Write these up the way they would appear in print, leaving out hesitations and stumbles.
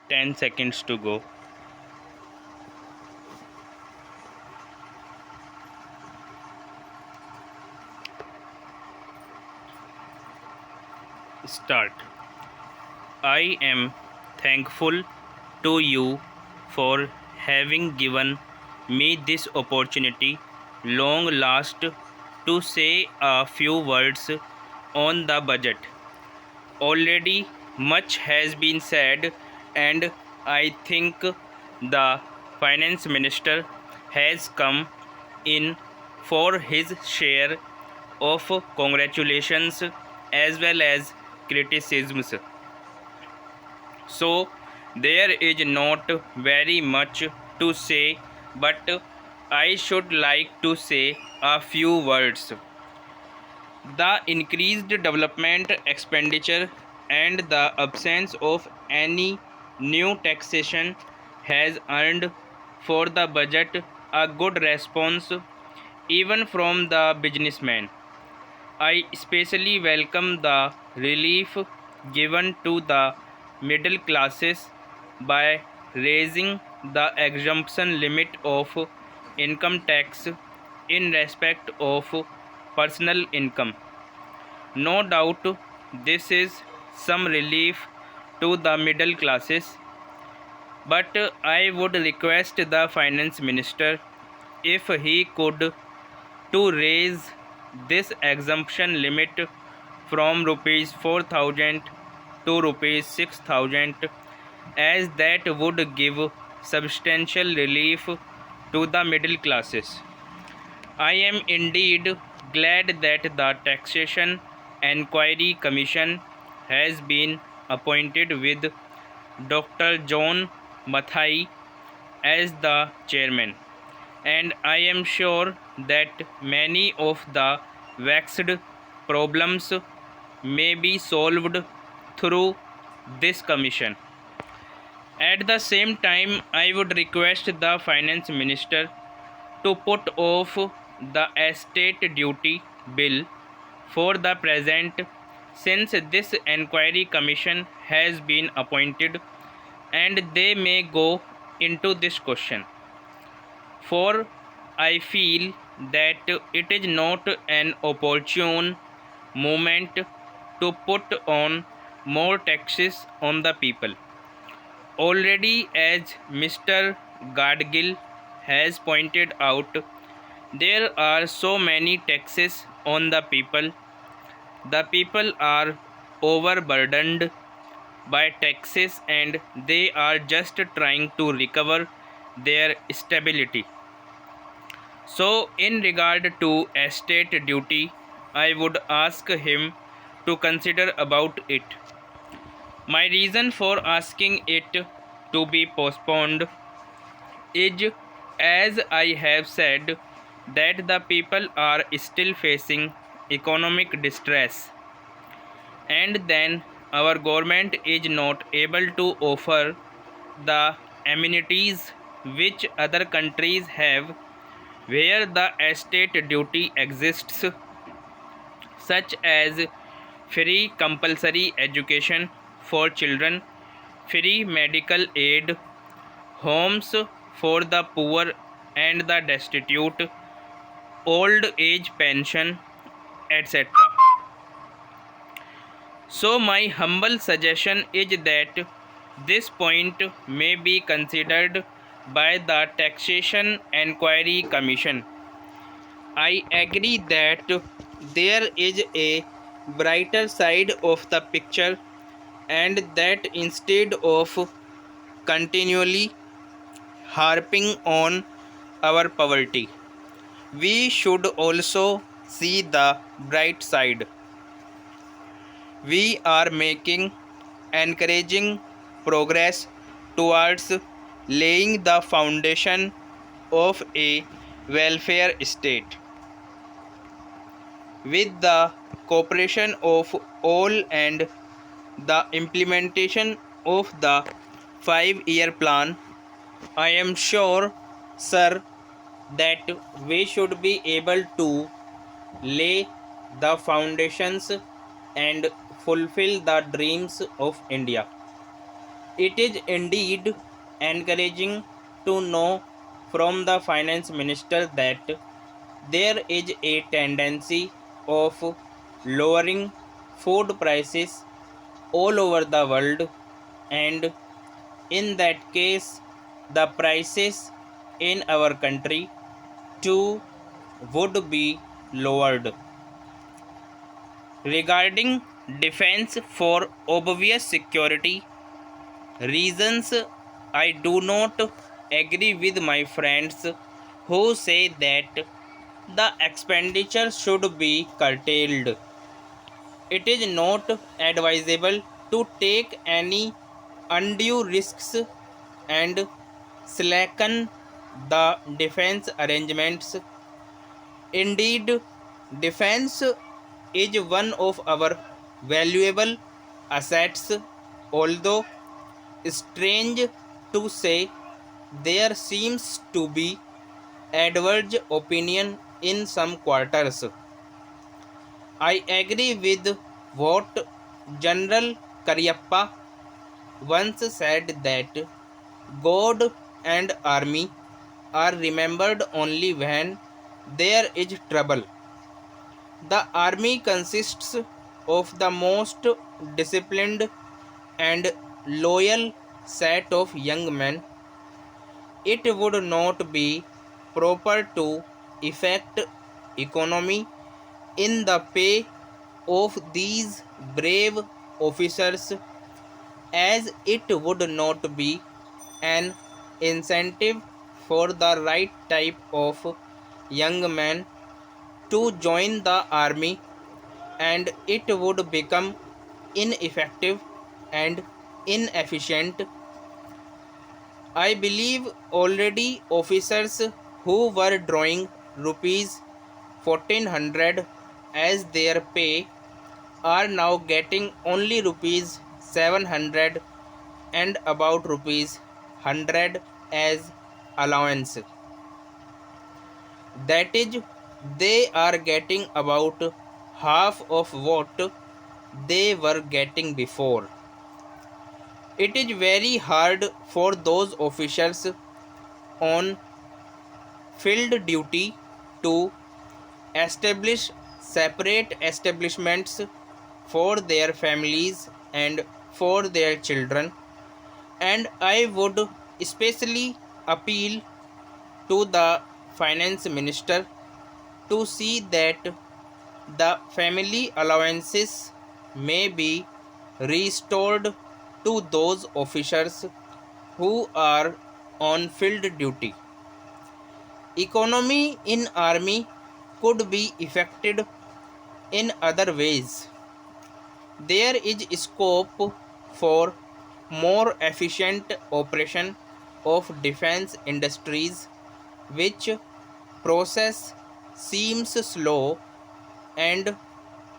10 seconds to go. Start. I am thankful to you for having given me this opportunity long last to say a few words on the budget. Already much has been said, and I think the finance minister has come in for his share of congratulations as well as criticisms. So there is not very much to say, but I should like to say a few words. The increased development expenditure and the absence of any new taxation has earned for the budget a good response even from the businessmen. I especially welcome the relief given to the middle classes by raising the exemption limit of income tax in respect of personal income. No doubt this is some relief to the middle classes, but I would request the finance minister if he could to raise this exemption limit from rupees 4,000 to rupees 6,000, as that would give substantial relief to the middle classes. I am indeed glad that the Taxation Enquiry Commission has been appointed with Dr. John Mathai as the chairman, and I am sure that many of the vexed problems may be solved through this commission. At the same time, I would request the finance minister to put off the estate duty bill for the present, since this enquiry commission has been appointed and they may go into this question. For I feel that it is not an opportune moment to put on more taxes on the people. Already, as Mr. Gadgil has pointed out, there are so many taxes on the people. The people are overburdened by taxes and they are just trying to recover their stability. So, in regard to estate duty, I would ask him to consider about it. My reason for asking it to be postponed is, as I have said, that the people are still facing economic distress, and then our government is not able to offer the amenities which other countries have where the estate duty exists, such as free compulsory education for children, free medical aid, homes for the poor and the destitute, old age pension, etc. So, my humble suggestion is that this point may be considered by the Taxation Enquiry Commission. I agree that there is a brighter side of the picture, and that instead of continually harping on our poverty, we should also see the bright side. We are making encouraging progress towards laying the foundation of a welfare state. With the cooperation of all and the implementation of the 5-year plan, I am sure, sir, that we should be able to lay the foundations and fulfill the dreams of India. It is indeed encouraging to know from the finance minister that there is a tendency of lowering food prices all over the world, and in that case, the prices in our country too would be lowered. Regarding defense, for obvious security reasons, I do not agree with my friends who say that the expenditure should be curtailed. It is not advisable to take any undue risks and slacken the defense arrangements. Indeed, defense is one of our valuable assets, although strange to say, there seems to be adverse opinion in some quarters. I agree with what General Karyappa once said that God and army are remembered only when there is trouble. The army consists of the most disciplined and loyal set of young men. It would not be proper to effect economy in the pay of these brave officers, as it would not be an incentive for the right type of young man to join the army, and it would become ineffective and inefficient. I believe already officers who were drawing rupees 1400 as their pay are now getting only rupees 700 and about rupees 100 as allowance. That is, they are getting about half of what they were getting before. It is very hard for those officials on field duty to establish separate establishments for their families and for their children, and I would especially appeal to the finance minister to see that the family allowances may be restored to those officers who are on field duty. Economy in army could be effected in other ways. There is scope for more efficient operation of defense industries, which process seems slow, and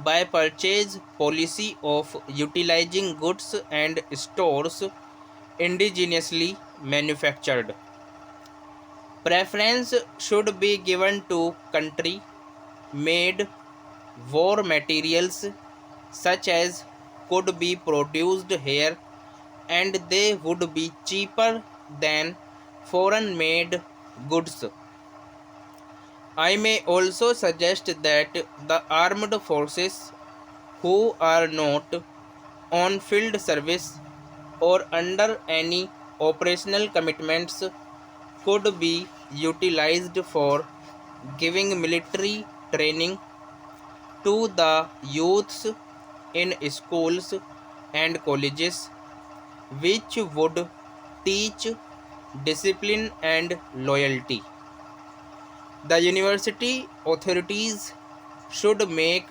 by purchase policy of utilizing goods and stores indigenously manufactured. Preference should be given to country made war materials, such as could be produced here, and they would be cheaper than foreign made goods. I may also suggest that the armed forces who are not on field service or under any operational commitments could be utilized for giving military training to the youths in schools and colleges, which would teach discipline and loyalty. The university authorities should make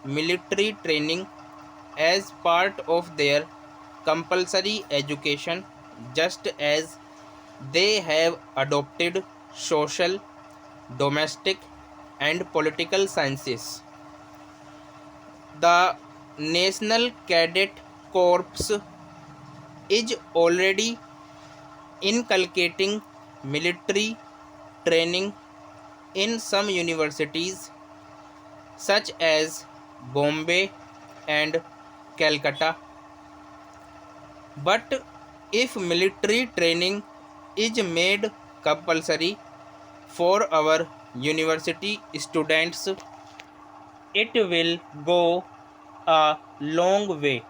military training as part of their compulsory education, just as they have adopted social, domestic, and political sciences. The National Cadet Corps is already inculcating military training in some universities such as Bombay and Calcutta, but If military training is made compulsory for our university students, it will go a long way.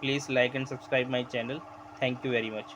Please like and subscribe my channel. Thank you very much.